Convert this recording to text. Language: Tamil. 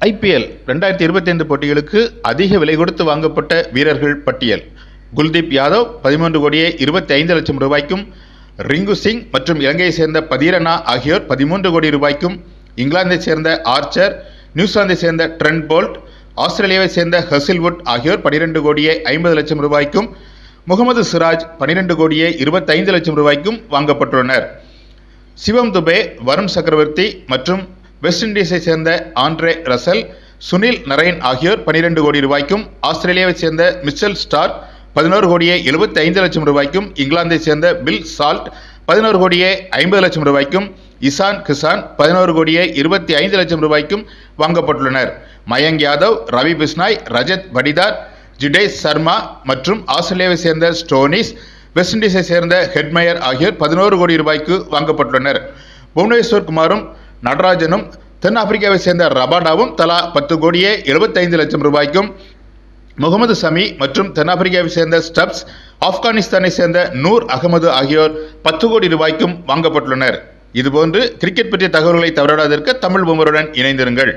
IPL 2025 போட்டிகளுக்கு அதிக விலை கொடுத்து வாங்கப்பட்ட வீரர்கள் பட்டியல். குல்தீப் யாதவ் 13 கோடியே 25 லட்சம் ரூபாய்க்கும், ரிங்கு சிங் மற்றும் இலங்கையை சேர்ந்த பதீரனா ஆகியோர் 13 கோடி ரூபாய்க்கும், இங்கிலாந்தை சேர்ந்த ஆர்ச்சர், நியூசிலாந்தை சேர்ந்த ட்ரெண்ட் போல்ட், ஆஸ்திரேலியாவை சேர்ந்த ஹசில்வுட் ஆகியோர் 12 கோடியே 50 லட்சம் ரூபாய்க்கும், முகமது சிராஜ் 12 கோடியே 25 லட்சம் ரூபாய்க்கும் வாங்கப்பட்டுள்ளனர். சிவம் துபே, வருண் சக்கரவர்த்தி மற்றும் வெஸ்ட் இண்டீஸை சேர்ந்த ஆண்ட்ரே ரசல், சுனில் நரைன் ஆகியோர் 12 கோடி ரூபாய்க்கும், ஆஸ்திரேலியாவை சேர்ந்த மிச்சல் ஸ்டார்க் 11 கோடியே 75 லட்சம் ரூபாய்க்கும், இங்கிலாந்தை சேர்ந்த பில் சால்ட் 11 கோடியே 50 லட்சம் ரூபாய்க்கும், இசான் கிசான் 11 கோடியே 25 லட்சம் ரூபாய்க்கும் வாங்கப்பட்டுள்ளனர். மயங்க் யாதவ், ரவி பிஸ்னாய், ரஜத் படிதார், ஜிடேஷ் சர்மா மற்றும் ஆஸ்திரேலியாவை சேர்ந்த ஸ்டோனிஸ், வெஸ்ட் இண்டீஸை சேர்ந்த ஹெட்மயர் ஆகியோர் 11 கோடி ரூபாய்க்கு வாங்கப்பட்டுள்ளனர். புவனேஸ்வர் குமாரும் நடராஜனும், தென்னாப்பிரிக்காவை சேர்ந்த ரபாடாவும் தலா 10 கோடியே 75 லட்சம் ரூபாய்க்கும், முகமது சமி மற்றும் தென்னாப்பிரிக்காவை சேர்ந்த ஸ்டப்ஸ், ஆப்கானிஸ்தானை சேர்ந்த நூர் அகமது ஆகியோர் 10 கோடி ரூபாய்க்கும் வாங்கப்பட்டுள்ளனர். இதுபோன்று கிரிக்கெட் பற்றிய தகவல்களை தவறாதிருக்க தமிழ் பூமருடன் இணைந்திருங்கள்.